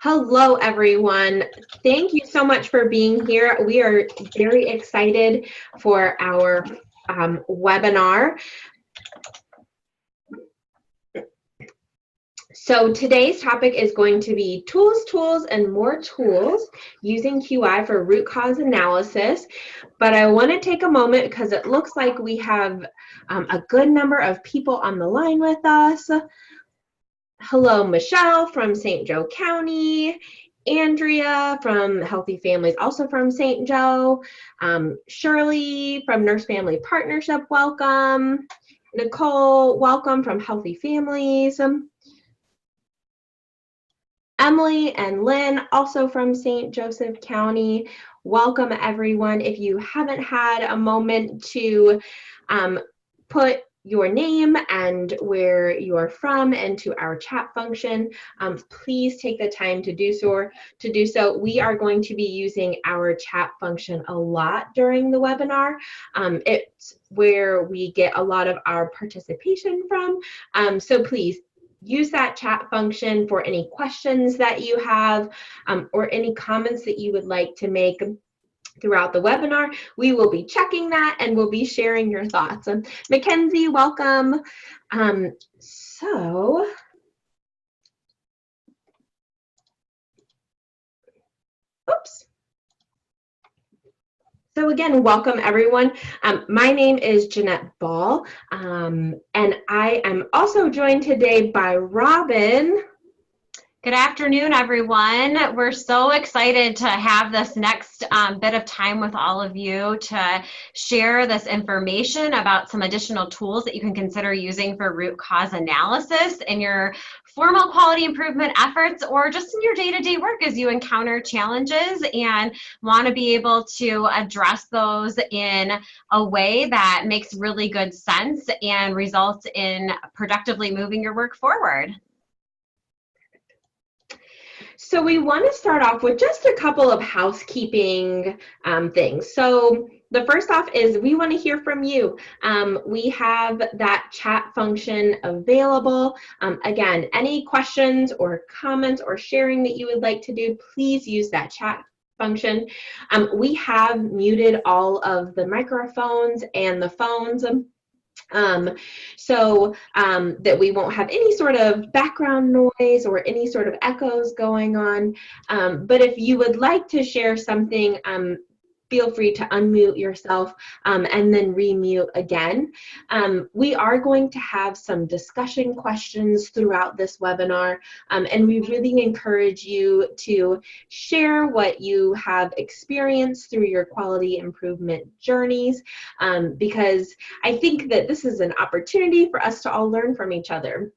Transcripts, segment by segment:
Hello, everyone. Thank you so much for being here. We are very excited for our webinar. So today's topic is going to be tools, and more tools using QI for root cause analysis. But I want to take a moment because it looks like we have a good number of people on the line with us. Hello, Michelle from St. Joe County, Andrea from Healthy Families, also from St. Joe, Shirley from Nurse Family Partnership, welcome. Nicole, welcome from Healthy Families. Emily and Lynn, also from St. Joseph County, welcome everyone. If you haven't had a moment to put your name and where you're from into our chat function, please take the time to do so. We are going to be using our chat function a lot during the webinar. It's where we get a lot of our participation from. So please use that chat function for any questions that you have or any comments that you would like to make throughout the webinar. We will be checking that and we'll be sharing your thoughts. Mackenzie, welcome. So again, welcome everyone. My name is Jeanette Ball, and I am also joined today by Robin. Good afternoon, everyone. We're so excited to have this next bit of time with all of you to share this information about some additional tools that you can consider using for root cause analysis in your formal quality improvement efforts or just in your day-to-day work as you encounter challenges and want to be able to address those in a way that makes really good sense and results in productively moving your work forward. So we want to start off with just a couple of housekeeping things. So the first off is we want to hear from you. We have that chat function available. Again, any questions or comments or sharing that you would like to do, please use that chat function. We have muted all of the microphones and the phones. So that we won't have any sort of background noise or any sort of echoes going on. But if you would like to share something, feel free to unmute yourself and then remute again. We are going to have some discussion questions throughout this webinar, and we really encourage you to share what you have experienced through your quality improvement journeys, because I think that this is an opportunity for us to all learn from each other.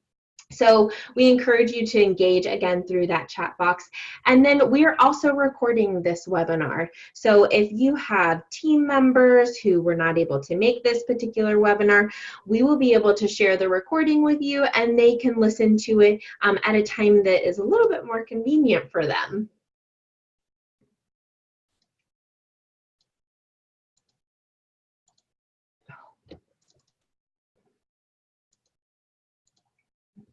So we encourage you to engage again through that chat box. And then we are also recording this webinar. So if you have team members who were not able to make this particular webinar, we will be able to share the recording with you and they can listen to it at a time that is a little bit more convenient for them.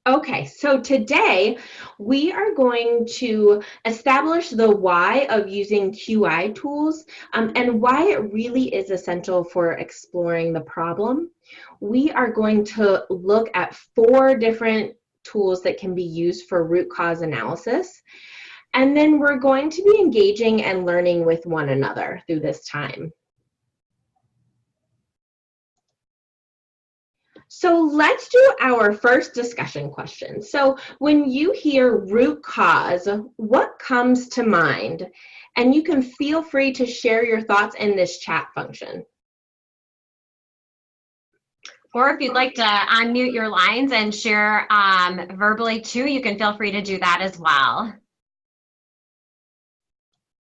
Okay, so today we are going to establish the why of using QI tools and why it really is essential for exploring the problem. We are going to look at 4 different tools that can be used for root cause analysis. And then we're going to be engaging and learning with one another through this time. So let's do our first discussion question. So when you hear root cause, what comes to mind? And you can feel free to share your thoughts in this chat function. Or if you'd like to unmute your lines and share verbally too, you can feel free to do that as well.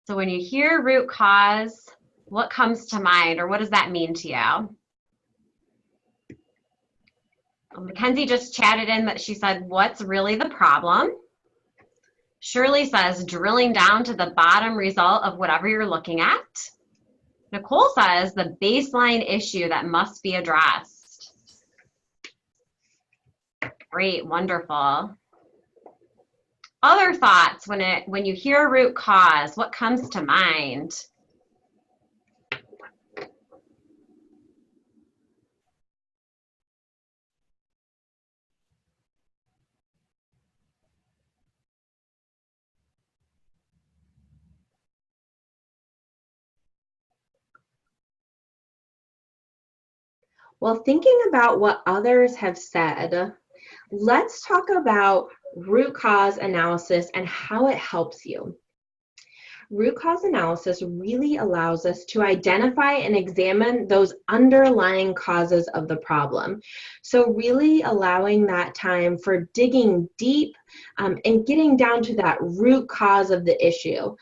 So when you hear root cause, what comes to mind or what does that mean to you? Mackenzie just chatted in that she said, what's really the problem? Shirley says, drilling down to the bottom result of whatever you're looking at. Nicole says, the baseline issue that must be addressed. Great, wonderful. Other thoughts when you hear root cause, what comes to mind? Well, thinking about what others have said, let's talk about root cause analysis and how it helps you. Root cause analysis really allows us to identify and examine those underlying causes of the problem. So really allowing that time for digging deep and getting down to that root cause of the issue.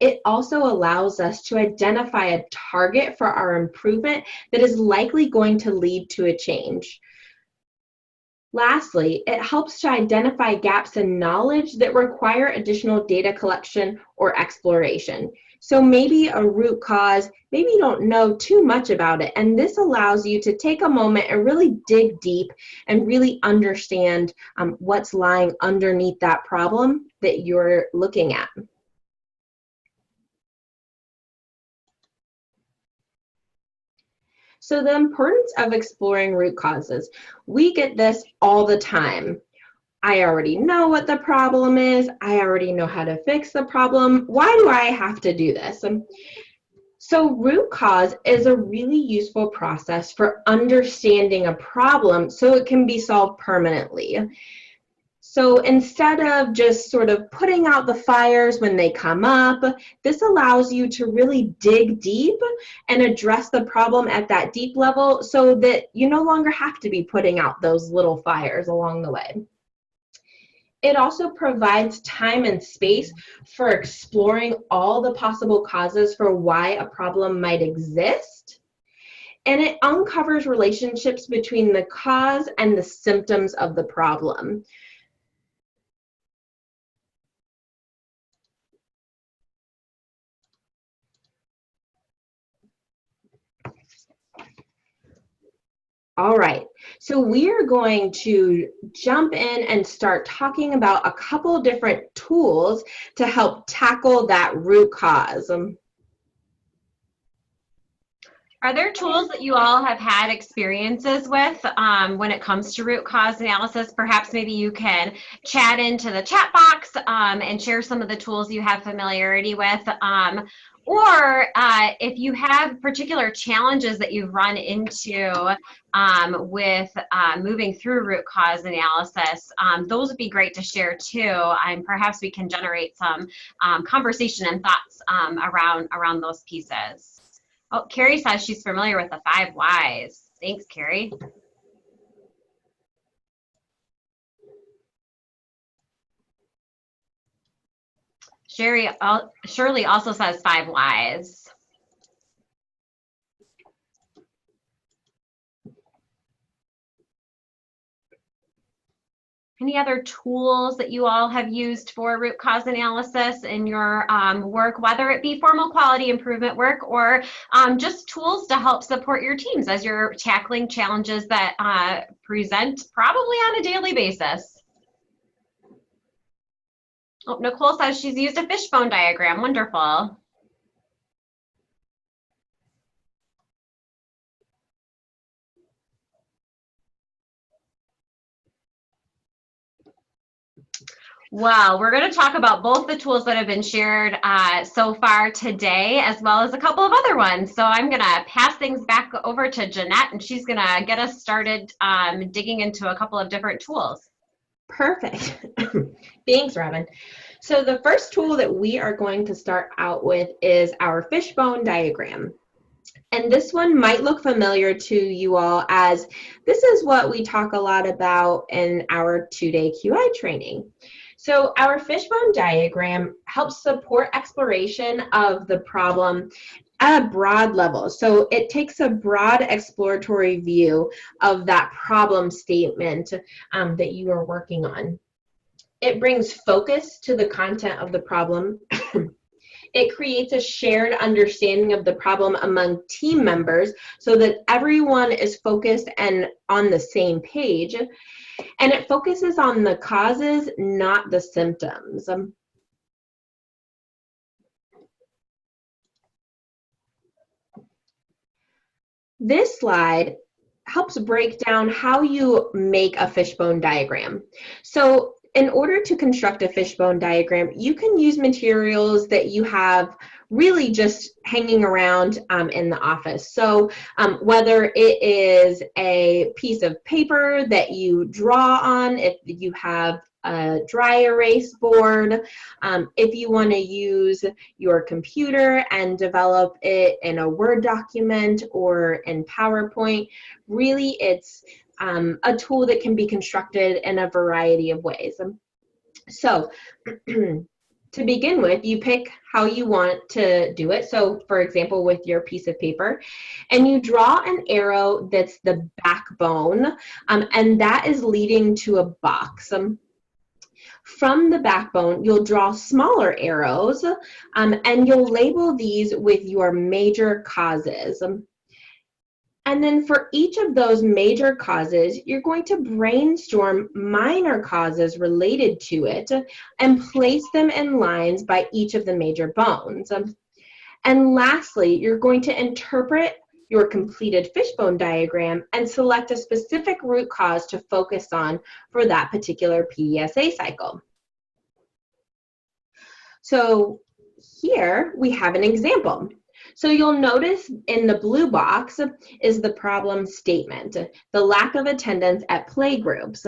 It also allows us to identify a target for our improvement that is likely going to lead to a change. Lastly, it helps to identify gaps in knowledge that require additional data collection or exploration. So maybe a root cause, maybe you don't know too much about it, and this allows you to take a moment and really dig deep and really understand what's lying underneath that problem that you're looking at. So the importance of exploring root causes. We get this all the time. I already know what the problem is. I already know how to fix the problem. Why do I have to do this? So root cause is a really useful process for understanding a problem so it can be solved permanently. So instead of just sort of putting out the fires when they come up, this allows you to really dig deep and address the problem at that deep level so that you no longer have to be putting out those little fires along the way. It also provides time and space for exploring all the possible causes for why a problem might exist. And it uncovers relationships between the cause and the symptoms of the problem. All right, so we are going to jump in and start talking about a couple different tools to help tackle that root cause. Are there tools that you all have had experiences with when it comes to root cause analysis? Perhaps maybe you can chat into the chat box and share some of the tools you have familiarity with. Or if you have particular challenges that you've run into with moving through root cause analysis, those would be great to share too. And perhaps we can generate some conversation and thoughts around those pieces. Oh, Carrie says she's familiar with the 5 whys. Thanks, Carrie. Shirley also says 5 whys. Any other tools that you all have used for root cause analysis in your work, whether it be formal quality improvement work or just tools to help support your teams as you're tackling challenges that present probably on a daily basis? Oh, Nicole says she's used a fishbone diagram. Wonderful. Well, we're going to talk about both the tools that have been shared so far today, as well as a couple of other ones. So I'm going to pass things back over to Jeanette, and she's going to get us started digging into a couple of different tools. Perfect. Thanks, Robin. So the first tool that we are going to start out with is our fishbone diagram. And this one might look familiar to you all, as this is what we talk a lot about in our 2-day QI training. So our fishbone diagram helps support exploration of the problem at a broad level. So it takes a broad exploratory view of that problem statement that you are working on. It brings focus to the content of the problem. It creates a shared understanding of the problem among team members so that everyone is focused and on the same page. And it focuses on the causes, not the symptoms. This slide helps break down how you make a fishbone diagram. So in order to construct a fishbone diagram, you can use materials that you have really just hanging around in the office. So whether it is a piece of paper that you draw on, if you have a dry erase board, if you want to use your computer and develop it in a Word document or in PowerPoint, really it's a tool that can be constructed in a variety of ways. So to begin with, you pick how you want to do it. So for example, with your piece of paper, and you draw an arrow that's the backbone, and that is leading to a box. From the backbone, you'll draw smaller arrows, and you'll label these with your major causes. And then for each of those major causes, you're going to brainstorm minor causes related to it and place them in lines by each of the major bones. And lastly, you're going to interpret your completed fishbone diagram and select a specific root cause to focus on for that particular PDSA cycle. So here we have an example. So you'll notice in the blue box is the problem statement, the lack of attendance at playgroups.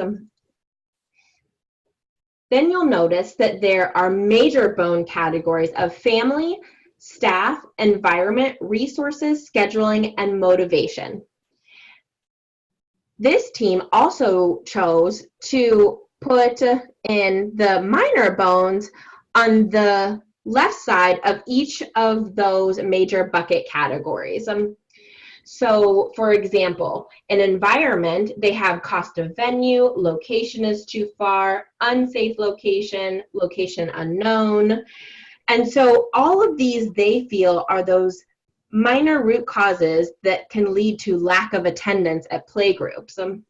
Then you'll notice that there are major bone categories of family, staff, environment, resources, scheduling, and motivation. This team also chose to put in the minor bones on the left side of each of those major bucket categories. So for example, in environment, they have cost of venue, location is too far, unsafe location, location unknown. And so all of these they feel are those minor root causes that can lead to lack of attendance at playgroups.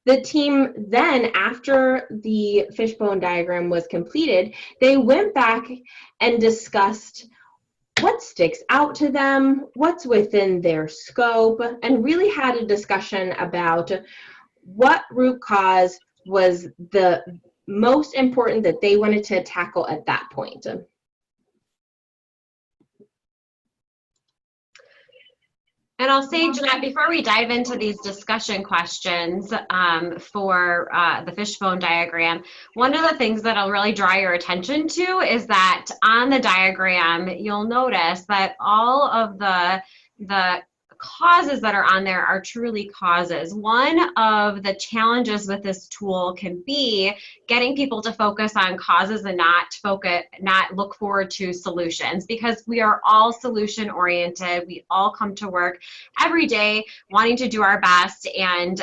The team then, after the fishbone diagram was completed, they went back and discussed what sticks out to them, what's within their scope, and really had a discussion about what root cause was the most important that they wanted to tackle at that point. And I'll say, Jeanette, before we dive into these discussion questions for the fishbone diagram, one of the things that I'll really draw your attention to is that on the diagram, you'll notice that all of the causes that are on there are truly causes. One of the challenges with this tool can be getting people to focus on causes and not look forward to solutions, because we are all solution oriented. We all come to work every day wanting to do our best and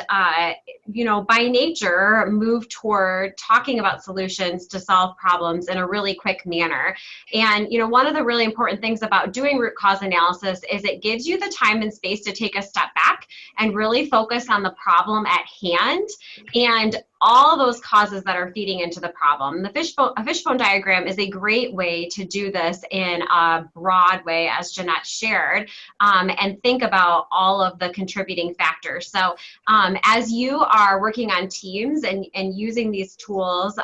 you know, by nature move toward talking about solutions to solve problems in a really quick manner. And you know, one of the really important things about doing root cause analysis is it gives you the time and space to take a step back and really focus on the problem at hand and all those causes that are feeding into the problem. A fishbone diagram is a great way to do this in a broad way, as Jeanette shared, and think about all of the contributing factors. So as you are working on teams and using these tools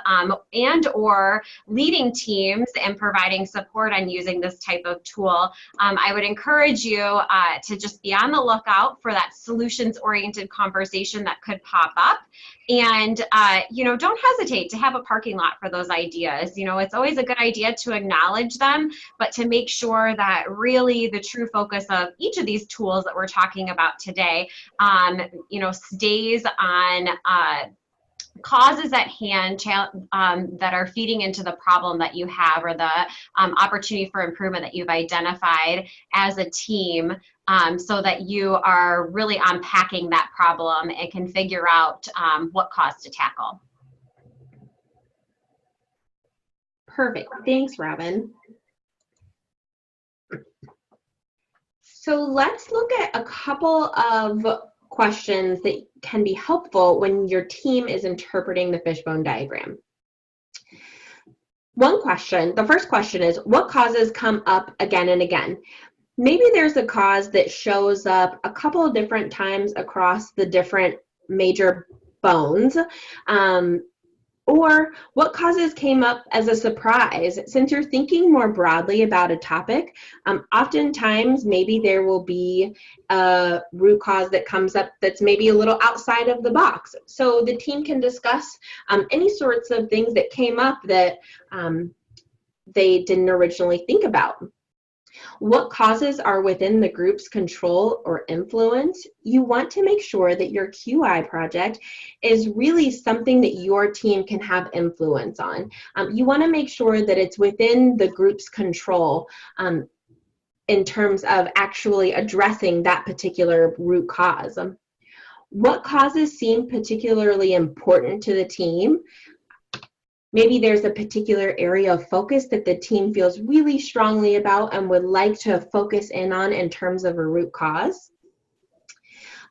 and or leading teams and providing support on using this type of tool, I would encourage you to just be on the lookout for that solutions-oriented conversation that could pop up. And, you know, don't hesitate to have a parking lot for those ideas. You know, it's always a good idea to acknowledge them, but to make sure that really the true focus of each of these tools that we're talking about today, you know, stays on causes at hand that are feeding into the problem that you have or the opportunity for improvement that you've identified as a team, so that you are really unpacking that problem and can figure out what cause to tackle. Perfect. Thanks, Robin. So let's look at a couple of questions that can be helpful when your team is interpreting the fishbone diagram. The first question is, what causes come up again and again? Maybe there's a cause that shows up a couple of different times across the different major bones. Or what causes came up as a surprise? Since you're thinking more broadly about a topic, oftentimes maybe there will be a root cause that comes up that's maybe a little outside of the box. So the team can discuss any sorts of things that came up that they didn't originally think about. What causes are within the group's control or influence? You want to make sure that your QI project is really something that your team can have influence on. You want to make sure that it's within the group's control in terms of actually addressing that particular root cause. What causes seem particularly important to the team? Maybe there's a particular area of focus that the team feels really strongly about and would like to focus in on in terms of a root cause.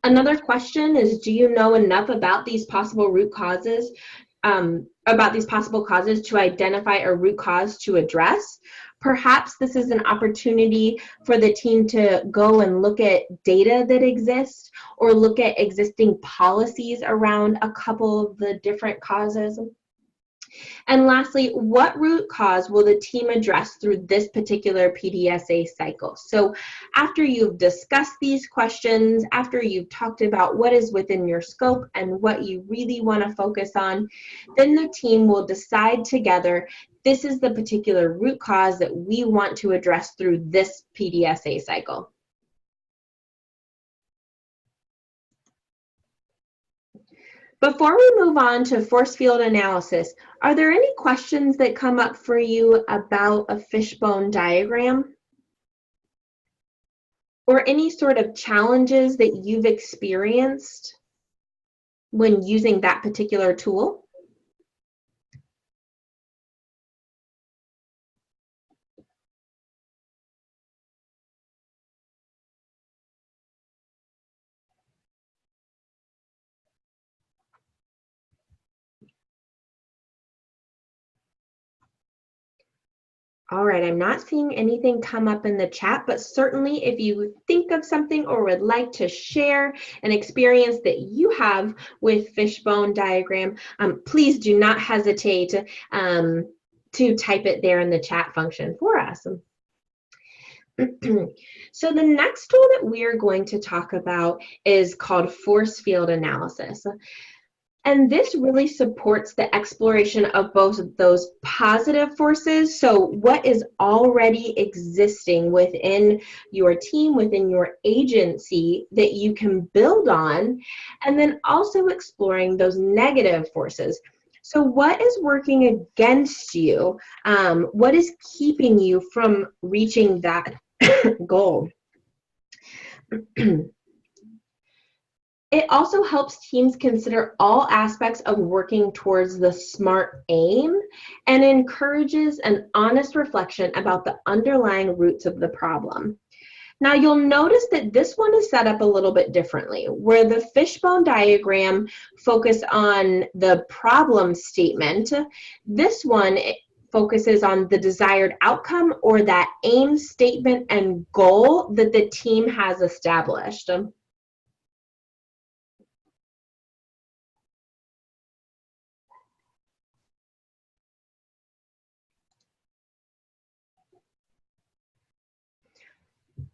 Another question is, do you know enough about these possible root causes, to identify a root cause to address? Perhaps this is an opportunity for the team to go and look at data that exists or look at existing policies around a couple of the different causes. And lastly, what root cause will the team address through this particular PDSA cycle? So after you've discussed these questions, after you've talked about what is within your scope and what you really want to focus on, then the team will decide together, this is the particular root cause that we want to address through this PDSA cycle. Before we move on to force field analysis, are there any questions that come up for you about a fishbone diagram? Or any sort of challenges that you've experienced when using that particular tool? All right, I'm not seeing anything come up in the chat, but certainly if you think of something or would like to share an experience that you have with fishbone diagram, please do not hesitate to type it there in the chat function for us. So the next tool that we are going to talk about is called force field analysis. And this really supports the exploration of both of those positive forces. So what is already existing within your team, within your agency that you can build on, and then also exploring those negative forces. So what is working against you? What is keeping you from reaching that goal? It also helps teams consider all aspects of working towards the SMART aim and encourages an honest reflection about the underlying roots of the problem. Now you'll notice that this one is set up a little bit differently, where the fishbone diagram focuses on the problem statement. This one focuses on the desired outcome or that aim statement and goal that the team has established.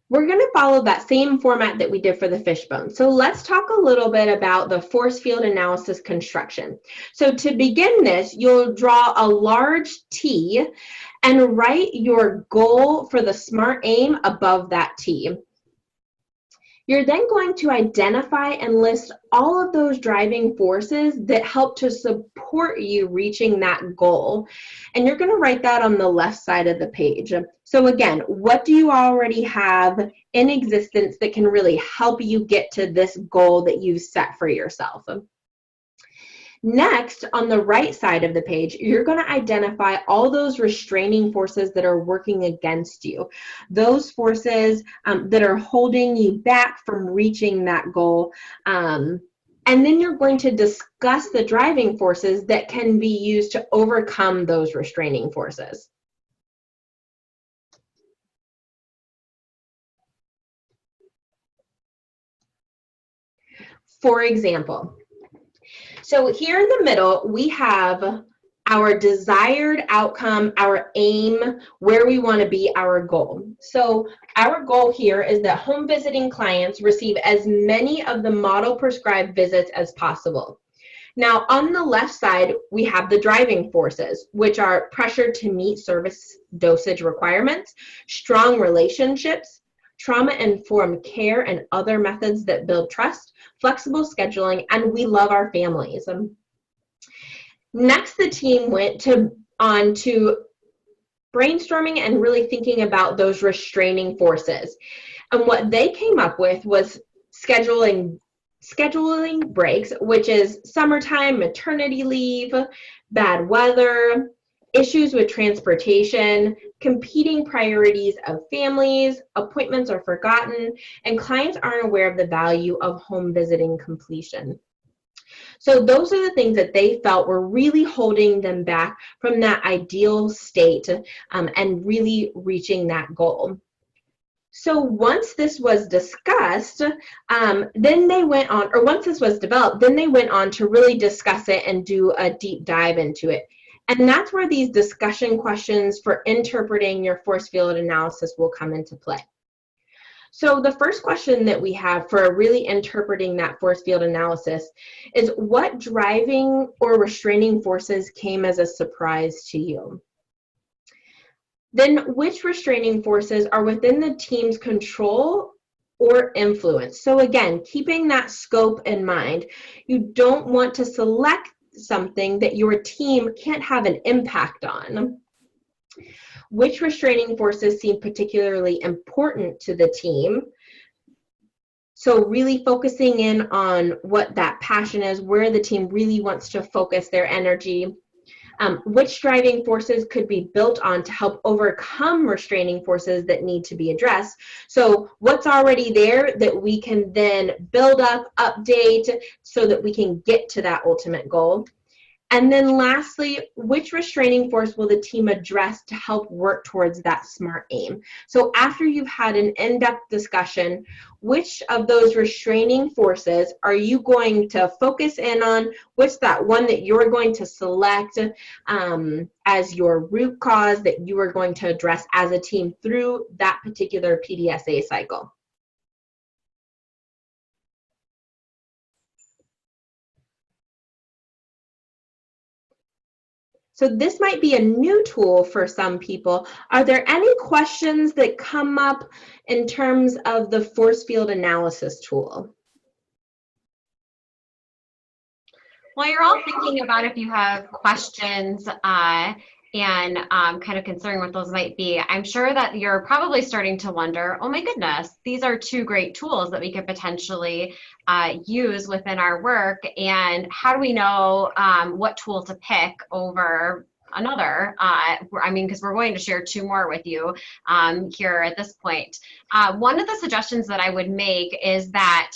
We're going to follow that same format that we did for the fishbone. So let's talk a little bit about the force field analysis construction. So to begin this, you'll draw a large T and write your goal for the SMART aim above that T. You're then going to identify and list all of those driving forces that help to support you reaching that goal. And you're going to write that on the left side of the page. So again, what do you already have in existence that can really help you get to this goal that you've set for yourself? Next, on the right side of the page, you're going to identify all those restraining forces that are working against you, those forces that are holding you back from reaching that goal. And then you're going to discuss the driving forces that can be used to overcome those restraining forces. For example, so here in the middle, we have our desired outcome, our aim, where we want to be, our goal. So our goal here is that home visiting clients receive as many of the model prescribed visits as possible. Now, on the left side, we have the driving forces, which are pressure to meet service dosage requirements, strong relationships, trauma-informed care and other methods that build trust, flexible scheduling, and we love our families. Next, the team went on to brainstorming and really thinking about those restraining forces. And what they came up with was scheduling breaks, which is summertime, maternity leave, bad weather, issues with transportation, competing priorities of families, appointments are forgotten, and clients aren't aware of the value of home visiting completion. So those are the things that they felt were really holding them back from that ideal state and really reaching that goal. So once this was discussed, then they went on, or once this was developed, then they went on to really discuss it and do a deep dive into it. And that's where these discussion questions for interpreting your force field analysis will come into play. So the first question that we have for really interpreting that force field analysis is, what driving or restraining forces came as a surprise to you? Then which restraining forces are within the team's control or influence? So again, keeping that scope in mind, you don't want to select something that your team can't have an impact on. Which restraining forces seem particularly important to the team? So really focusing in on what that passion is, where the team really wants to focus their energy. Which driving forces could be built on to help overcome restraining forces that need to be addressed? So what's already there that we can then build up, update, so that we can get to that ultimate goal? And then lastly, which restraining force will the team address to help work towards that SMART aim? So after you've had an in-depth discussion, which of those restraining forces are you going to focus in on? What's that one that you're going to select as your root cause that you are going to address as a team through that particular PDSA cycle? So this might be a new tool for some people. Are there any questions that come up in terms of the force field analysis tool? While you're all thinking about if you have questions and kind of considering what those might be, I'm sure that you're probably starting to wonder, oh my goodness, these are two great tools that we could potentially use within our work, and how do we know what tool to pick over another? I mean, because we're going to share two more with you here at this point. One of the suggestions that I would make is that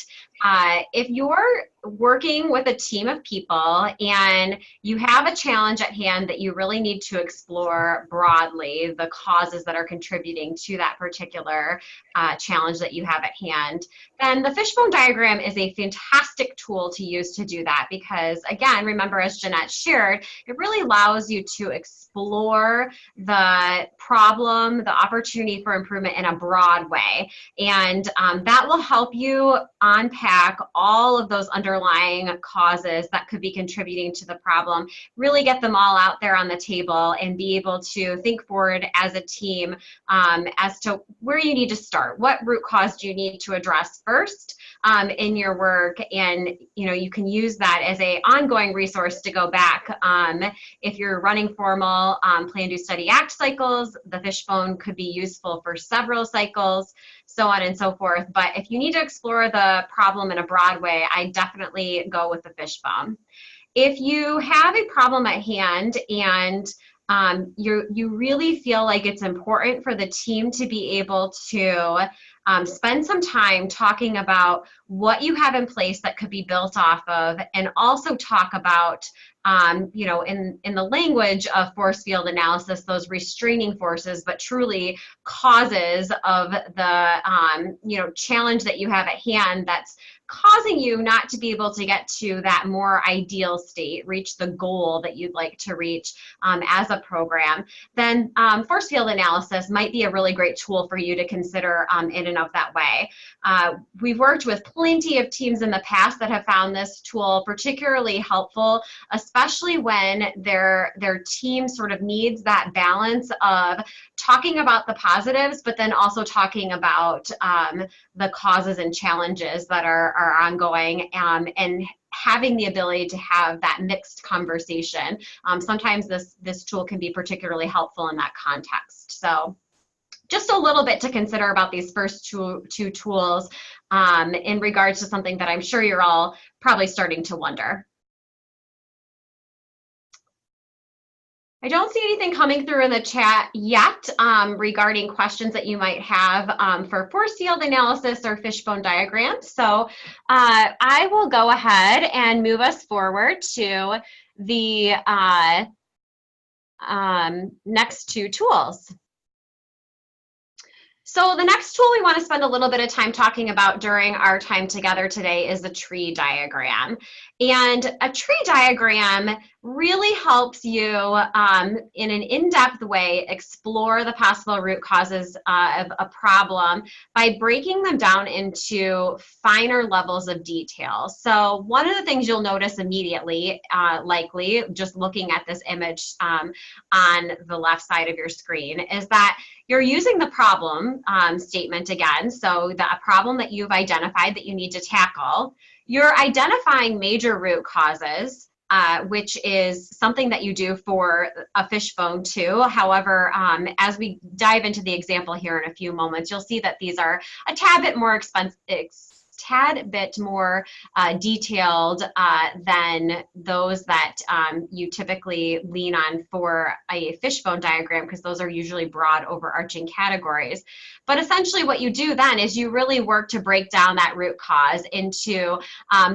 if you're working with a team of people and you have a challenge at hand that you really need to explore broadly, the causes that are contributing to that particular challenge that you have at hand, then the fishbone diagram is a fantastic tool to use to do that, because again, remember, as Jeanette shared, it really allows you to explore the problem, the opportunity for improvement in a broad way. And that will help you unpack all of those underlying causes that could be contributing to the problem, really get them all out there on the table and be able to think forward as a team as to where you need to start. What root cause do you need to address first in your work? And you can use that as an ongoing resource to go back. If you're running formal plan, do, study, act cycles, the fishbone could be useful for several cycles, so on and so forth. But if you need to explore the problem in a broad way, I definitely go with the fishbone. if you have a problem at hand and you really feel like it's important for the team to be able to spend some time talking about what you have in place that could be built off of, and also talk about, you know, in the language of force field analysis, those restraining forces, but truly causes of the, you know, challenge that you have at hand that's causing you not to be able to get to that more ideal state, reach the goal that you'd like to reach as a program, then force field analysis might be a really great tool for you to consider in and of that way. We've worked with plenty of teams in the past that have found this tool particularly helpful, especially when their team sort of needs that balance of talking about the positives, but then also talking about the causes and challenges that are ongoing, and having the ability to have that mixed conversation. Sometimes this tool can be particularly helpful in that context. So just a little bit to consider about these first two tools in regards to something that I'm sure you're all probably starting to wonder. I don't see anything coming through in the chat yet regarding questions that you might have for force field analysis or fishbone diagrams. So I will go ahead and move us forward to the next two tools. So the next tool we want to spend a little bit of time talking about during our time together today is the tree diagram. And a tree diagram really helps you in an in-depth way explore the possible root causes of a problem by breaking them down into finer levels of detail. So one of the things you'll notice immediately, likely just looking at this image on the left side of your screen, is that you're using the problem statement again. So the problem that you've identified that you need to tackle, you're identifying major root causes, which is something that you do for a fishbone too. However, as we dive into the example here in a few moments, you'll see that these are a tad bit more detailed than those that you typically lean on for a fishbone diagram, because those are usually broad overarching categories. But essentially what you do then is you really work to break down that root cause into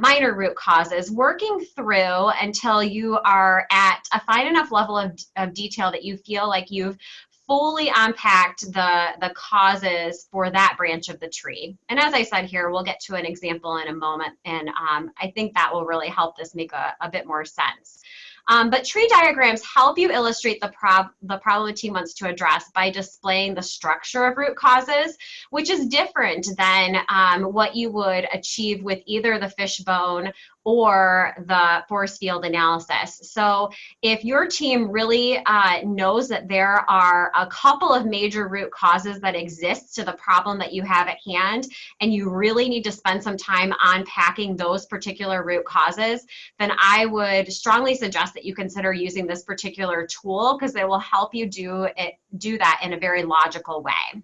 minor root causes, working through until you are at a fine enough level of detail that you feel like you've fully unpacked the causes for that branch of the tree. And as I said here, we'll get to an example in a moment, and I think that will really help this make a bit more sense. But tree diagrams help you illustrate the problem a team wants to address by displaying the structure of root causes, which is different than what you would achieve with either the fishbone or the force field analysis. So if your team really knows that there are a couple of major root causes that exist to the problem that you have at hand, and you really need to spend some time unpacking those particular root causes, then I would strongly suggest that you consider using this particular tool, because it will help you do that in a very logical way.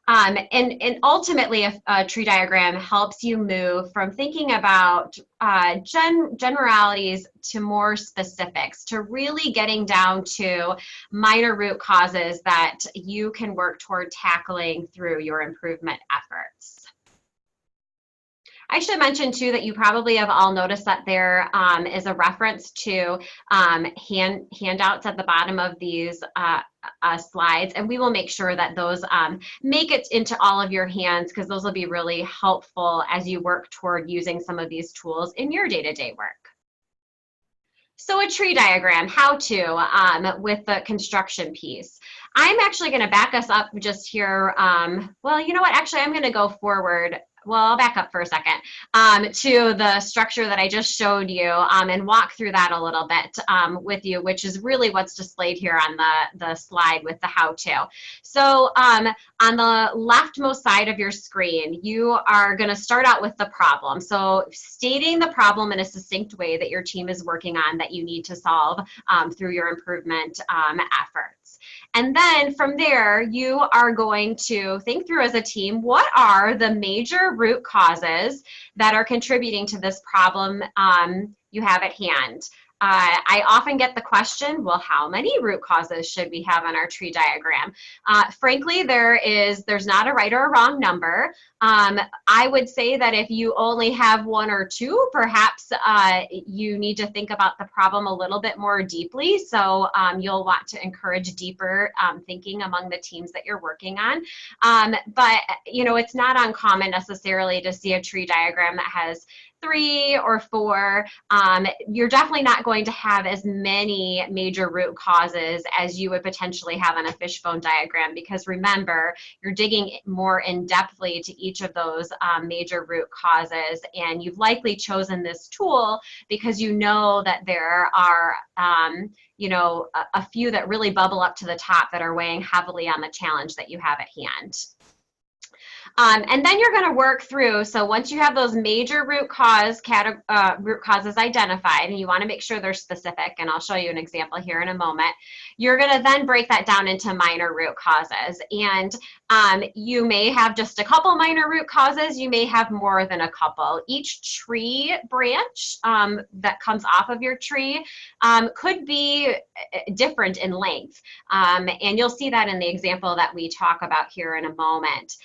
And ultimately, a tree diagram helps you move from thinking about generalities to more specifics, to really getting down to minor root causes that you can work toward tackling through your improvement efforts. I should mention too that you probably have all noticed that there is a reference to handouts at the bottom of these slides, and we will make sure that those make it into all of your hands, because those will be really helpful as you work toward using some of these tools in your day-to-day work. So a tree diagram, how to with the construction piece. I'm actually going to back us up just here. Well, you know what? Actually, I'm going to go forward. Well, I'll back up for a second to the structure that I just showed you and walk through that a little bit with you, which is really what's displayed here on the slide with the how-to. So on the leftmost side of your screen, you are going to start out with the problem. So stating the problem in a succinct way that your team is working on that you need to solve through your improvement efforts. And then from there, you are going to think through as a team, what are the major root causes that are contributing to this problem you have at hand? I often get the question, well, how many root causes should we have on our tree diagram? Frankly, there's not a right or a wrong number. I would say that if you only have one or two, perhaps you need to think about the problem a little bit more deeply. So you'll want to encourage deeper thinking among the teams that you're working on. But it's not uncommon necessarily to see a tree diagram that has 3 or 4. You're definitely not going to have as many major root causes as you would potentially have on a fishbone diagram, because remember, you're digging more in-depthly to each of those major root causes, and you've likely chosen this tool because you know that there are a few that really bubble up to the top that are weighing heavily on the challenge that you have at hand. And then you're going to work through, so once you have those major root causes identified, and you want to make sure they're specific, and I'll show you an example here in a moment, you're going to then break that down into minor root causes. And you may have just a couple minor root causes, you may have more than a couple. Each tree branch that comes off of your tree could be different in length. And you'll see that in the example that we talk about here in a moment.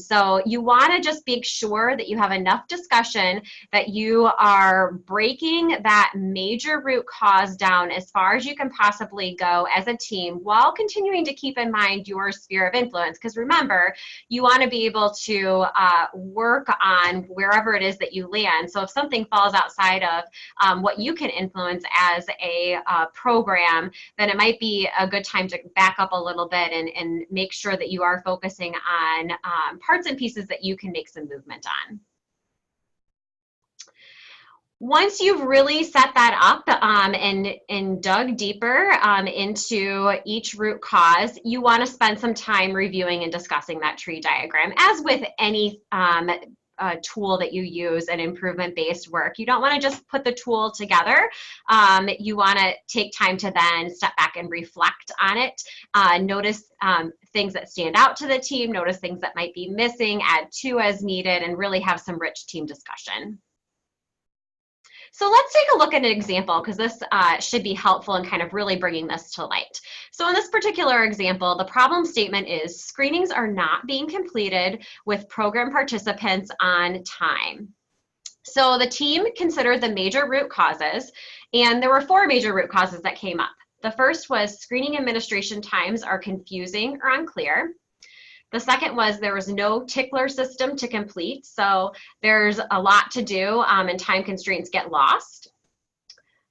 So you want to just make sure that you have enough discussion that you are breaking that major root cause down as far as you can possibly go as a team, while continuing to keep in mind your sphere of influence. Because remember, you want to be able to work on wherever it is that you land. So if something falls outside of what you can influence as a program, then it might be a good time to back up a little bit and make sure that you are focusing on parts and pieces that you can make some movement on. Once you've really set that up and dug deeper into each root cause, you want to spend some time reviewing and discussing that tree diagram. As with any tool that you use in improvement-based work, you don't want to just put the tool together. You want to take time to then step back and reflect on it. Notice things that stand out to the team, notice things that might be missing, add to as needed, and really have some rich team discussion. So let's take a look at an example, because this should be helpful in kind of really bringing this to light. So in this particular example, the problem statement is screenings are not being completed with program participants on time. So the team considered the major root causes, and there were 4 major root causes that came up. The first was screening administration times are confusing or unclear. The second was there was no tickler system to complete, so there's a lot to do and time constraints get lost.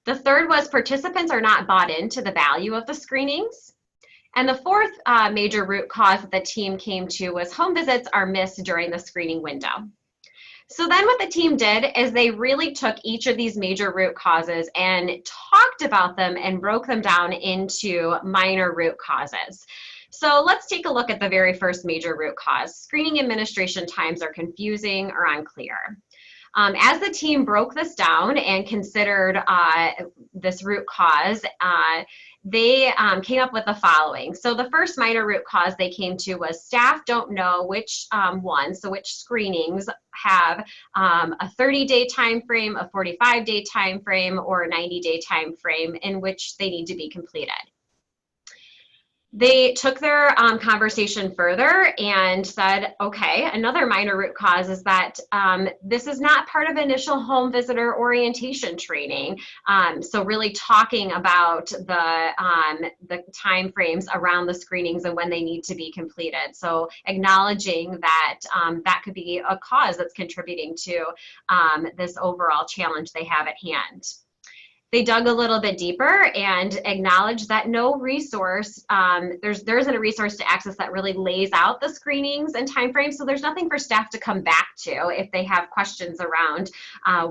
The third was participants are not bought into the value of the screenings. And the fourth major root cause that the team came to was home visits are missed during the screening window. So then what the team did is they really took each of these major root causes and talked about them and broke them down into minor root causes. So let's take a look at the very first major root cause. Screening administration times are confusing or unclear. As the team broke this down and considered this root cause, they came up with the following. So the first minor root cause they came to was staff don't know which ones, so which screenings have a 30-day time frame, a 45-day time frame, or a 90-day time frame in which they need to be completed. They took their conversation further and said, okay, another minor root cause is that this is not part of initial home visitor orientation training. So really talking about the time frames around the screenings and when they need to be completed. So acknowledging that that could be a cause that's contributing to this overall challenge they have at hand. They dug a little bit deeper and acknowledged that no resource, there isn't a resource to access that really lays out the screenings and timeframes, so there's nothing for staff to come back to if they have questions around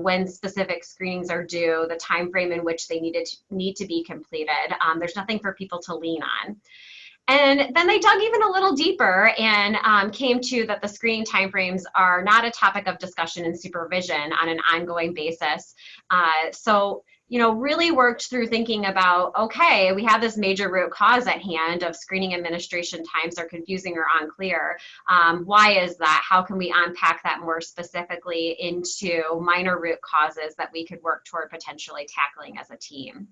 when specific screenings are due, the time frame in which they need to be completed. There's nothing for people to lean on. And then they dug even a little deeper and came to that the screening timeframes are not a topic of discussion and supervision on an ongoing basis. So really worked through thinking about, okay, we have this major root cause at hand of screening administration times are confusing or unclear. Why is that? How can we unpack that more specifically into minor root causes that we could work toward potentially tackling as a team?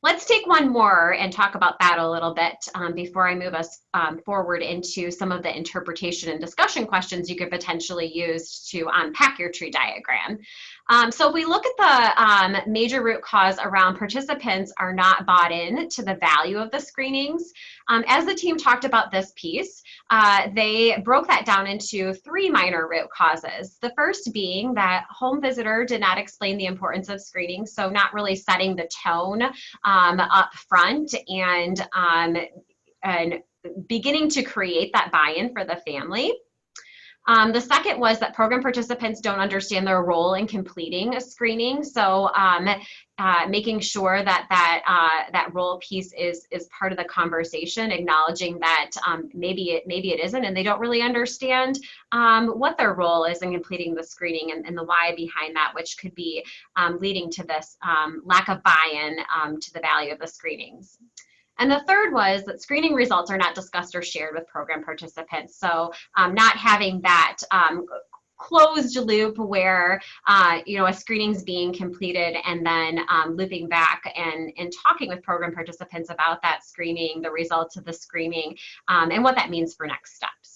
Let's take one more and talk about that a little bit before I move us forward into some of the interpretation and discussion questions you could potentially use to unpack your tree diagram. So if we look at the major root cause around participants are not bought in to the value of the screenings, as the team talked about this piece, they broke that down into 3 minor root causes. The first being that home visitor did not explain the importance of screening, so not really setting the tone up front and beginning to create that buy-in for the family. The second was that program participants don't understand their role in completing a screening. So making sure that that role piece is part of the conversation, acknowledging that maybe it isn't, and they don't really understand what their role is in completing the screening and the why behind that, which could be leading to this lack of buy-in to the value of the screenings. And the third was that screening results are not discussed or shared with program participants. So not having that closed loop where a screening's being completed and then looping back and talking with program participants about that screening, the results of the screening, and what that means for next steps.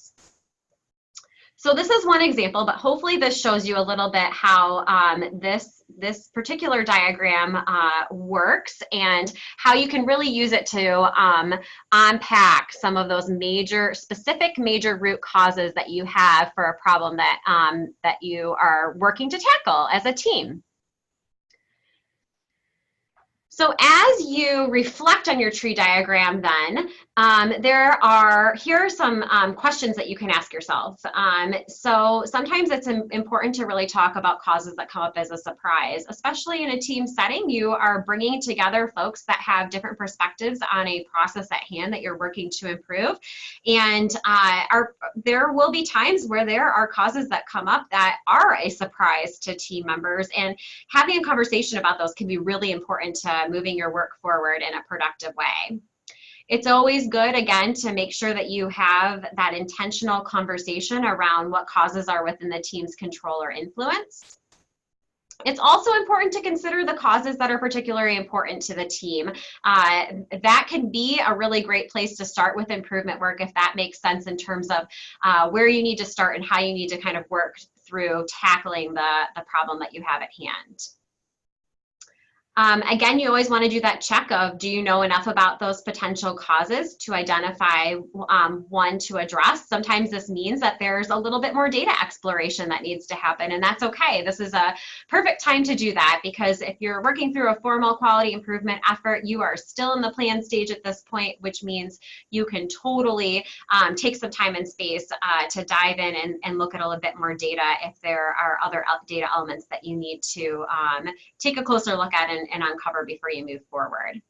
So this is one example, but hopefully this shows you a little bit how this particular diagram works and how you can really use it to unpack some of those specific major root causes that you have for a problem that, that you are working to tackle as a team. So as you reflect on your tree diagram then, here are some questions that you can ask yourself. So sometimes it's important to really talk about causes that come up as a surprise, especially in a team setting. You are bringing together folks that have different perspectives on a process at hand that you're working to improve. And there will be times where there are causes that come up that are a surprise to team members, and having a conversation about those can be really important to moving your work forward in a productive way. It's always good, again, to make sure that you have that intentional conversation around what causes are within the team's control or influence. It's also important to consider the causes that are particularly important to the team. That can be a really great place to start with improvement work, if that makes sense, in terms of where you need to start and how you need to kind of work through tackling the problem that you have at hand. Again, you always want to do that check of, do you know enough about those potential causes to identify one to address? Sometimes this means that there's a little bit more data exploration that needs to happen, and that's okay. This is a perfect time to do that, because if you're working through a formal quality improvement effort, you are still in the plan stage at this point, which means you can totally take some time and space to dive in and look at a little bit more data if there are other data elements that you need to take a closer look at and uncover before you move forward.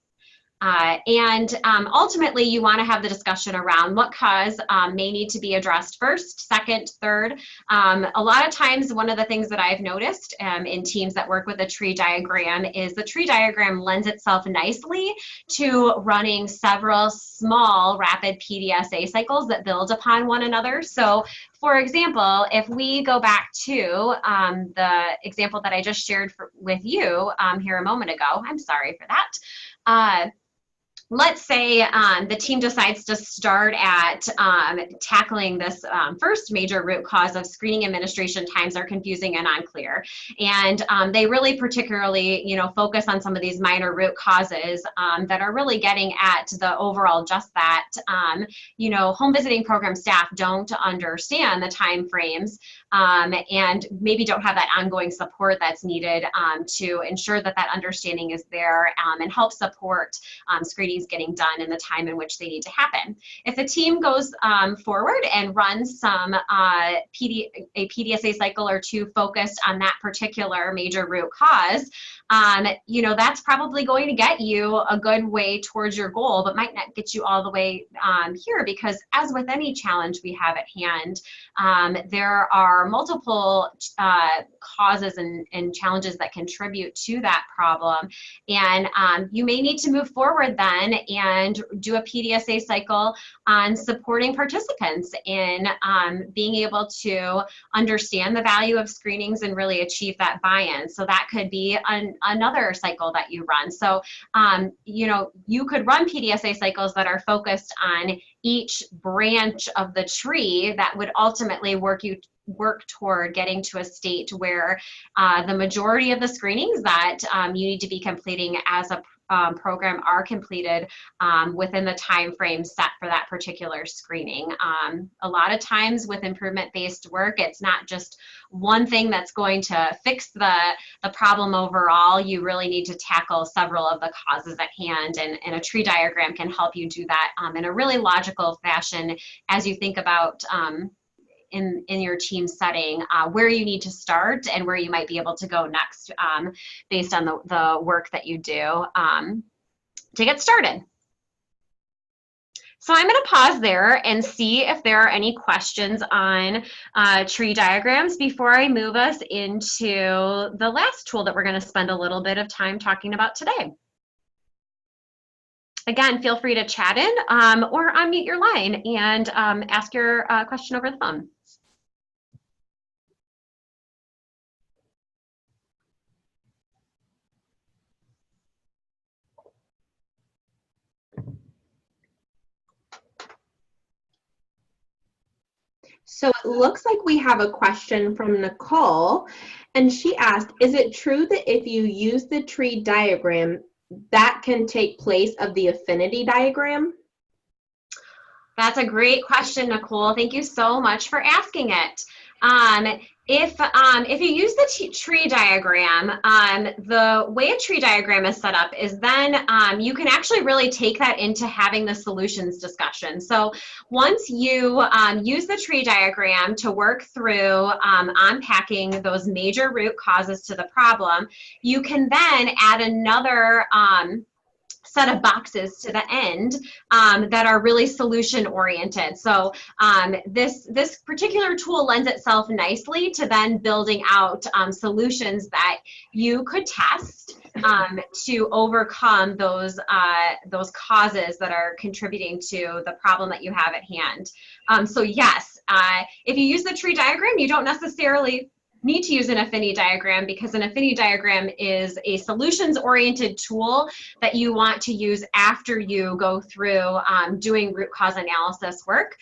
Ultimately, you want to have the discussion around what cause may need to be addressed first, second, third. A lot of times, one of the things that I've noticed in teams that work with a tree diagram is the tree diagram lends itself nicely to running several small rapid PDSA cycles that build upon one another. So for example, if we go back to the example that I just shared with you here a moment ago, I'm sorry for that. Let's say the team decides to start at tackling this first major root cause of screening administration times are confusing and unclear. And they really particularly, focus on some of these minor root causes that are really getting at the overall just that, home visiting program staff don't understand the time frames and maybe don't have that ongoing support that's needed to ensure that that understanding is there and help support screenings getting done in the time in which they need to happen. If the team goes forward and runs some a PDSA cycle or two focused on that particular major root cause, you know, that's probably going to get you a good way towards your goal, but might not get you all the way here, because as with any challenge we have at hand, there are multiple causes and challenges that contribute to that problem. And you may need to move forward then and do a PDSA cycle on supporting participants in being able to understand the value of screenings and really achieve that buy-in. So that could be another cycle that you run. So, you know, you could run PDSA cycles that are focused on each branch of the tree that would ultimately work toward getting to a state where the majority of the screenings that you need to be completing as a program are completed within the time frame set for that particular screening. A lot of times with improvement-based work, it's not just one thing that's going to fix the problem overall. You really need to tackle several of the causes at hand, and a tree diagram can help you do that in a really logical fashion as you think about in your team setting, where you need to start and where you might be able to go next based on the work that you do to get started. So I'm going to pause there and see if there are any questions on tree diagrams before I move us into the last tool that we're going to spend a little bit of time talking about today. Again, feel free to chat in or unmute your line and ask your question over the phone. So it looks like we have a question from Nicole, and she asked, is it true that if you use the tree diagram, that can take place of the affinity diagram? That's a great question, Nicole. Thank you so much for asking it. If you use the tree diagram, the way a tree diagram is set up is then you can actually really take that into having the solutions discussion. So once you use the tree diagram to work through unpacking those major root causes to the problem, you can then add another set of boxes to the end that are really solution oriented. So this particular tool lends itself nicely to then building out solutions that you could test to overcome those causes that are contributing to the problem that you have at hand. So yes, if you use the tree diagram, you don't necessarily need to use an affinity diagram, because an affinity diagram is a solutions-oriented tool that you want to use after you go through doing root cause analysis work.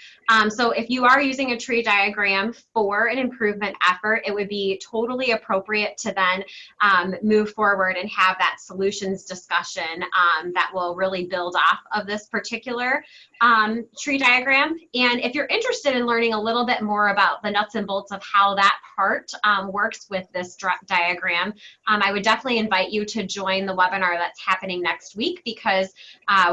So if you are using a tree diagram for an improvement effort, it would be totally appropriate to then move forward and have that solutions discussion that will really build off of this particular tree diagram. And if you're interested in learning a little bit more about the nuts and bolts of how that part works with this diagram, I would definitely invite you to join the webinar that's happening next week, because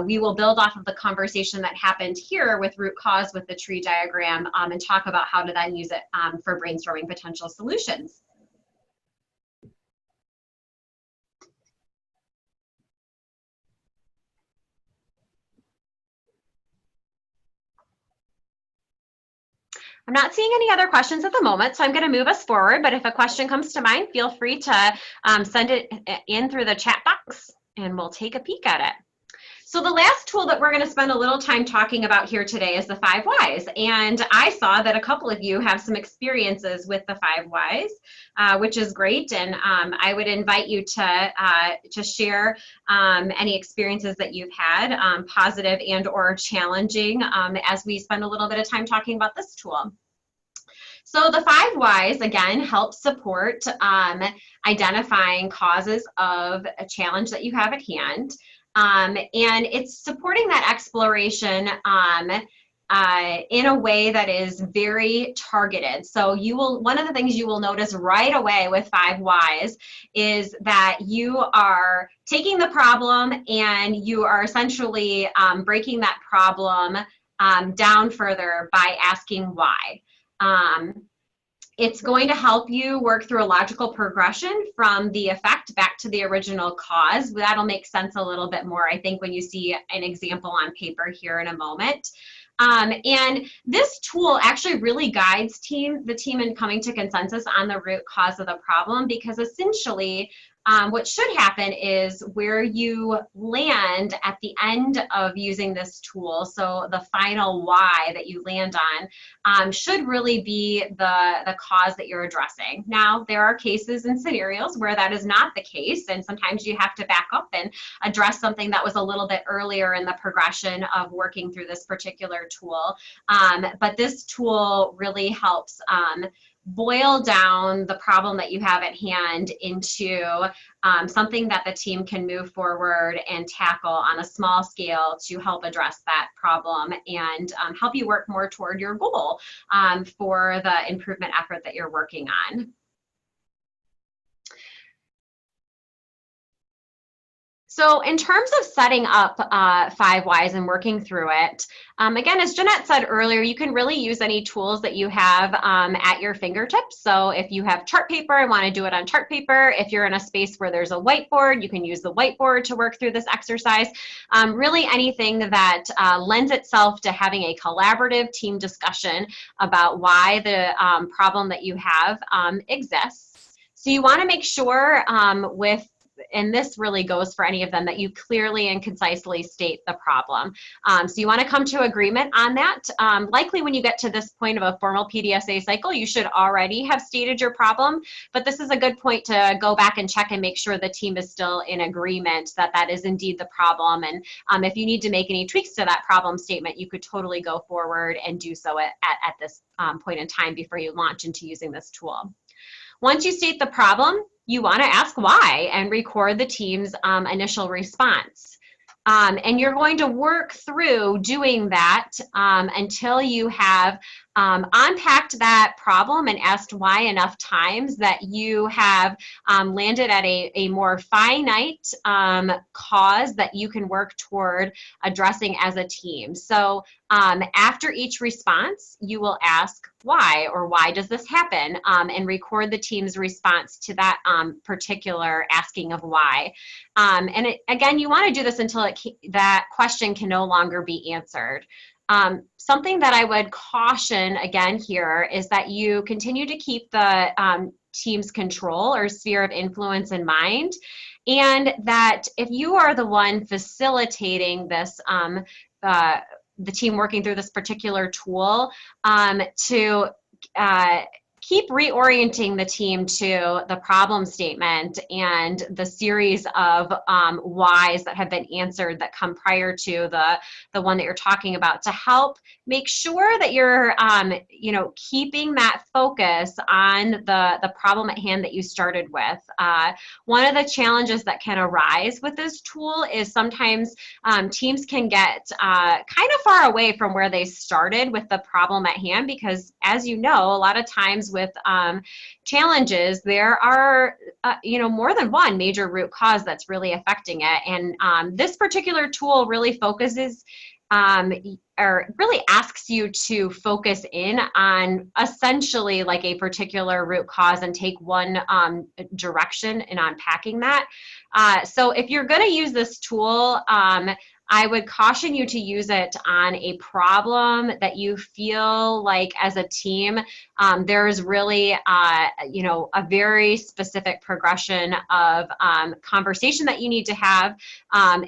we will build off of the conversation that happened here with root cause with the tree diagram and talk about how to then use it for brainstorming potential solutions. I'm not seeing any other questions at the moment, so I'm going to move us forward. But if a question comes to mind, feel free to send it in through the chat box, and we'll take a peek at it. So the last tool that we're going to spend a little time talking about here today is the 5 whys. And I saw that a couple of you have some experiences with the 5 whys, which is great. And I would invite you to share any experiences that you've had, positive and or challenging, as we spend a little bit of time talking about this tool. So the 5 whys, again, help support identifying causes of a challenge that you have at hand. And it's supporting that exploration in a way that is very targeted. So one of the things you will notice right away with 5 whys is that you are taking the problem and you are essentially breaking that problem down further by asking why. It's going to help you work through a logical progression from the effect back to the original cause. That'll make sense a little bit more, I think, when you see an example on paper here in a moment. And this tool actually really guides the team in coming to consensus on the root cause of the problem, because essentially what should happen is where you land at the end of using this tool, so the final why that you land on should really be the cause that you're addressing. Now, there are cases and scenarios where that is not the case, and sometimes you have to back up and address something that was a little bit earlier in the progression of working through this particular tool. But this tool really helps boil down the problem that you have at hand into something that the team can move forward and tackle on a small scale to help address that problem and help you work more toward your goal for the improvement effort that you're working on. So in terms of setting up 5 whys and working through it, again, as Jeanette said earlier, you can really use any tools that you have at your fingertips. So if you have chart paper and want to do it on chart paper, if you're in a space where there's a whiteboard, you can use the whiteboard to work through this exercise. Really anything that lends itself to having a collaborative team discussion about why the problem that you have exists. So you want to make sure and this really goes for any of them, that you clearly and concisely state the problem. So you want to come to agreement on that. Likely when you get to this point of a formal PDSA cycle, you should already have stated your problem, but this is a good point to go back and check and make sure the team is still in agreement that that is indeed the problem. And if you need to make any tweaks to that problem statement, you could totally go forward and do so at this point in time before you launch into using this tool. Once you state the problem, you want to ask why and record the team's initial response. And you're going to work through doing that until you have unpacked that problem and asked why enough times that you have landed at a more finite cause that you can work toward addressing as a team. So after each response, you will ask why, or why does this happen, and record the team's response to that particular asking of why. And again, you want to do this until that question can no longer be answered. Something that I would caution again here is that you continue to keep the team's control or sphere of influence in mind, and that if you are the one facilitating this, the team working through this particular tool, to keep reorienting the team to the problem statement and the series of whys that have been answered that come prior to the one that you're talking about, to help make sure that you're keeping that focus on the problem at hand that you started with. One of the challenges that can arise with this tool is sometimes teams can get kind of far away from where they started with the problem at hand, because as you know, a lot of times with challenges, there are more than one major root cause that's really affecting it. And this particular tool really focuses or really asks you to focus in on essentially like a particular root cause and take one direction in unpacking that. So if you're going to use this tool, I would caution you to use it on a problem that you feel like as a team, there's really, a very specific progression of conversation that you need to have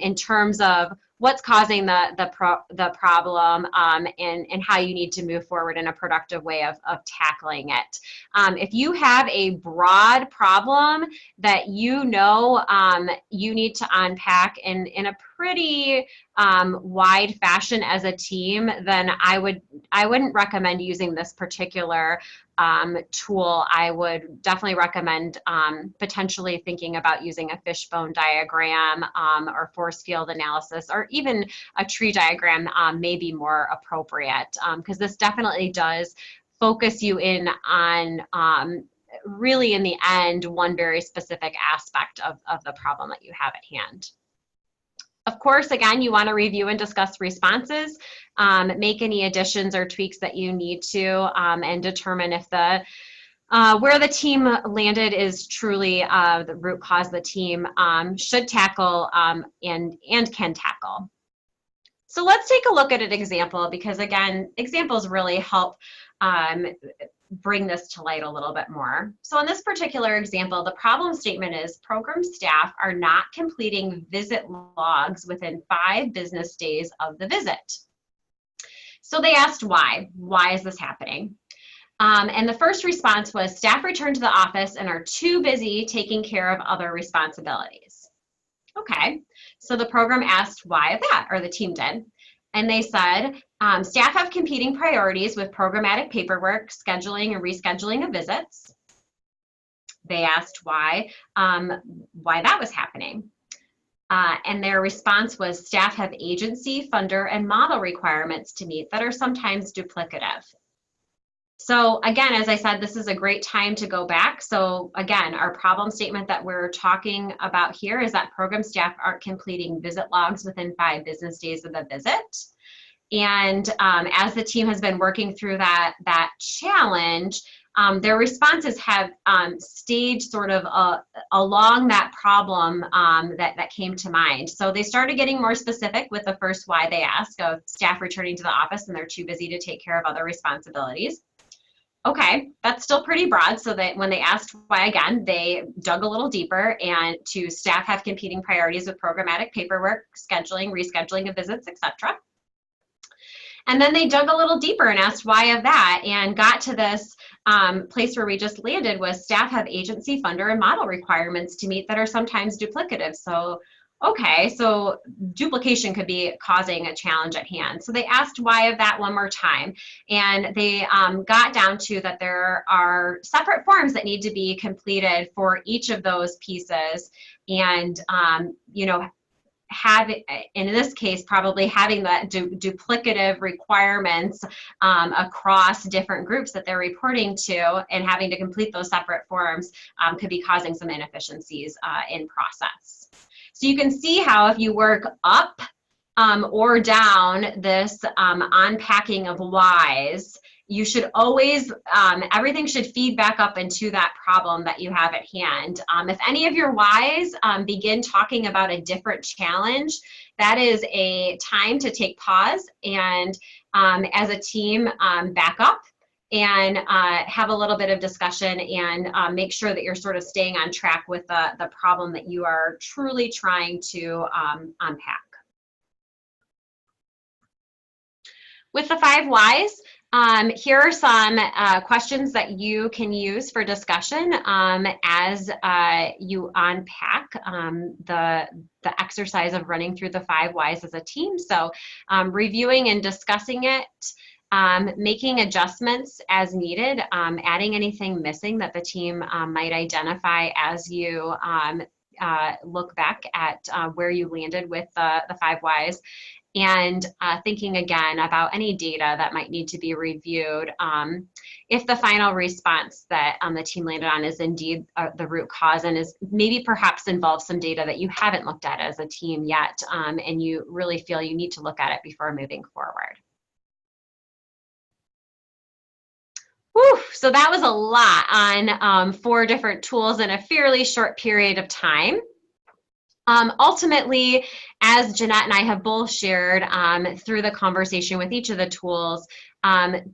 in terms of what's causing the problem and how you need to move forward in a productive way of tackling it. If you have a broad problem that you need to unpack in a pretty wide fashion as a team, then I wouldn't recommend using this particular tool. I would definitely recommend potentially thinking about using a fishbone diagram or force field analysis, or even a tree diagram may be more appropriate, because this definitely does focus you in on really in the end one very specific aspect of the problem that you have at hand. Of course, again, you want to review and discuss responses, make any additions or tweaks that you need to, and determine if the Where the team landed is truly the root cause the team should tackle and can tackle. So let's take a look at an example, because again, examples really help bring this to light a little bit more. So in this particular example, the problem statement is program staff are not completing visit logs within 5 business days of the visit. So they asked why. Why is this happening? And the first response was staff returned to the office and are too busy taking care of other responsibilities. Okay, so the program asked why of that, or the team did. And they said, staff have competing priorities with programmatic paperwork, scheduling and rescheduling of visits. They asked why that was happening. And their response was staff have agency, funder, and model requirements to meet that are sometimes duplicative. So again, as I said, this is a great time to go back. So again, our problem statement that we're talking about here is that program staff aren't completing visit logs within 5 business days of the visit. And as the team has been working through that challenge, their responses have stayed sort of along that problem that came to mind. So they started getting more specific with the first why they asked of staff returning to the office and they're too busy to take care of other responsibilities. Okay, that's still pretty broad, so that when they asked why again, they dug a little deeper and to staff have competing priorities with programmatic paperwork, scheduling, rescheduling of visits, etc. And then they dug a little deeper and asked why of that and got to this place where we just landed was staff have agency, funder, and model requirements to meet that are sometimes duplicative. So okay, so duplication could be causing a challenge at hand. So they asked why of that one more time, and they got down to that there are separate forms that need to be completed for each of those pieces, and you know, in this case, probably having that duplicative requirements across different groups that they're reporting to and having to complete those separate forms could be causing some inefficiencies in process. So you can see how if you work up or down this unpacking of whys, you should always, everything should feed back up into that problem that you have at hand. If any of your whys begin talking about a different challenge, that is a time to take pause and as a team back up and have a little bit of discussion and make sure that you're sort of staying on track with the problem that you are truly trying to unpack. With the 5 whys, here are some questions that you can use for discussion as you unpack the exercise of running through the 5 whys as a team. So reviewing and discussing it, making adjustments as needed, adding anything missing that the team might identify as you look back at where you landed with the 5 whys, and thinking again about any data that might need to be reviewed. If the final response that the team landed on is indeed the root cause and is maybe perhaps involves some data that you haven't looked at as a team yet, and you really feel you need to look at it before moving forward. Whew, so that was a lot on 4 different tools in a fairly short period of time. Ultimately, as Jeanette and I have both shared through the conversation with each of the tools,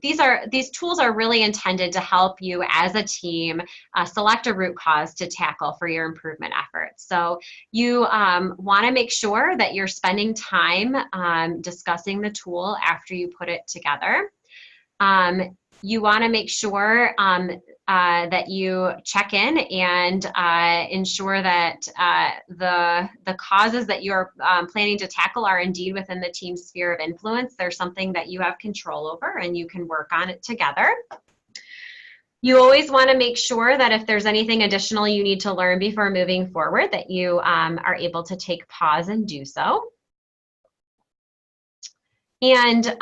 these tools are really intended to help you as a team select a root cause to tackle for your improvement efforts. So you want to make sure that you're spending time discussing the tool after you put it together. You want to make sure that you check in and ensure that the causes that you're planning to tackle are indeed within the team's sphere of influence. There's something that you have control over and you can work on it together. You always want to make sure that if there's anything additional you need to learn before moving forward, that you are able to take pause and do so. And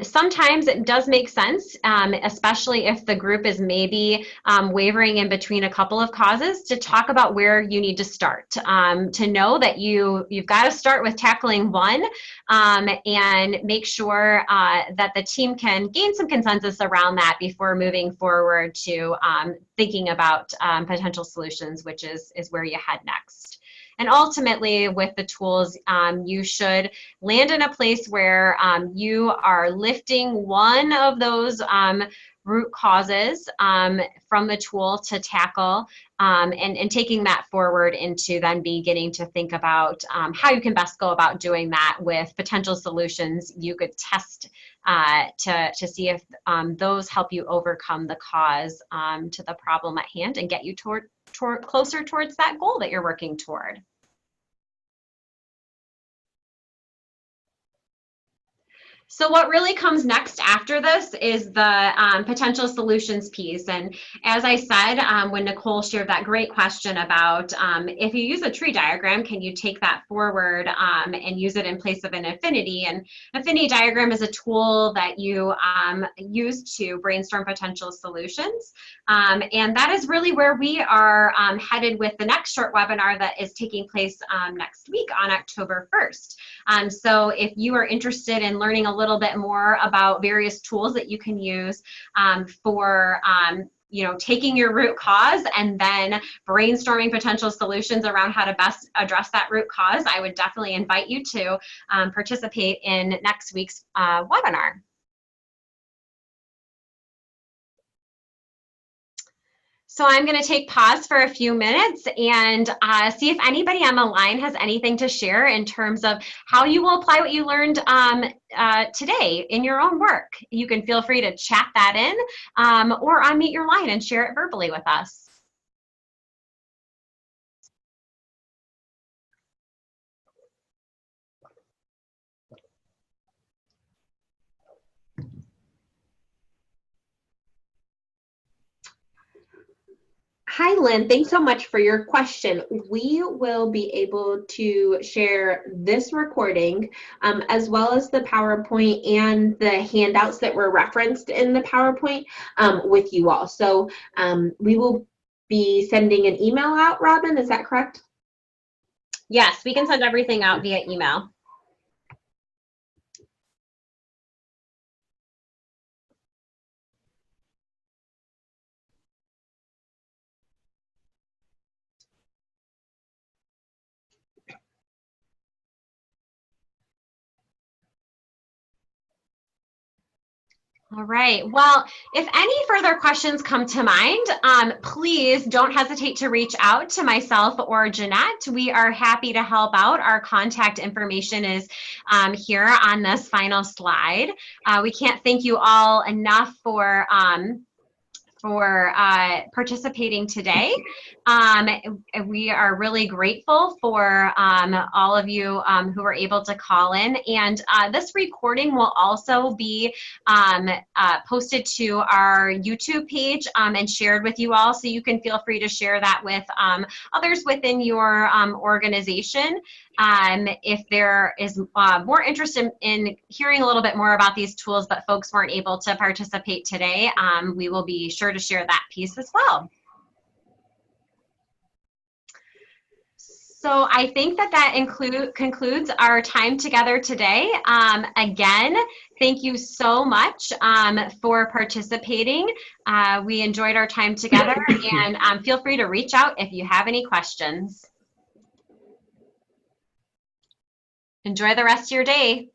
sometimes it does make sense, especially if the group is maybe wavering in between a couple of causes, to talk about where you need to start. To know that you've got to start with tackling one, and make sure that the team can gain some consensus around that before moving forward to thinking about potential solutions, which is where you head next. And ultimately, with the tools, you should land in a place where you are lifting one of those root causes from the tool to tackle, and taking that forward into then beginning to think about how you can best go about doing that with potential solutions you could test to see if those help you overcome the cause to the problem at hand and get you closer towards that goal that you're working toward. So what really comes next after this is the potential solutions piece. And as I said, when Nicole shared that great question about if you use a tree diagram, can you take that forward and use it in place of an affinity? And affinity diagram is a tool that you use to brainstorm potential solutions. And that is really where we are headed with the next short webinar that is taking place next week on October 1st. So if you are interested in learning a little bit more about various tools that you can use for taking your root cause and then brainstorming potential solutions around how to best address that root cause, I would definitely invite you to participate in next week's webinar. So I'm going to take pause for a few minutes and see if anybody on the line has anything to share in terms of how you will apply what you learned today in your own work. You can feel free to chat that in or unmute your line and share it verbally with us. Hi, Lynn. Thanks so much for your question. We will be able to share this recording as well as the PowerPoint and the handouts that were referenced in the PowerPoint with you all. So we will be sending an email out, Robin, is that correct? Yes, we can send everything out via email. All right. Well, if any further questions come to mind, please don't hesitate to reach out to myself or Jeanette. We are happy to help out. Our contact information is here on this final slide. We can't thank you all enough for participating today. We are really grateful for all of you who were able to call in. And this recording will also be posted to our YouTube page and shared with you all. So you can feel free to share that with others within your organization. If there is more interest in hearing a little bit more about these tools, but folks weren't able to participate today, we will be sure to share that piece as well. So I think that concludes our time together today. Again, thank you so much for participating. We enjoyed our time together, and feel free to reach out if you have any questions. Enjoy the rest of your day.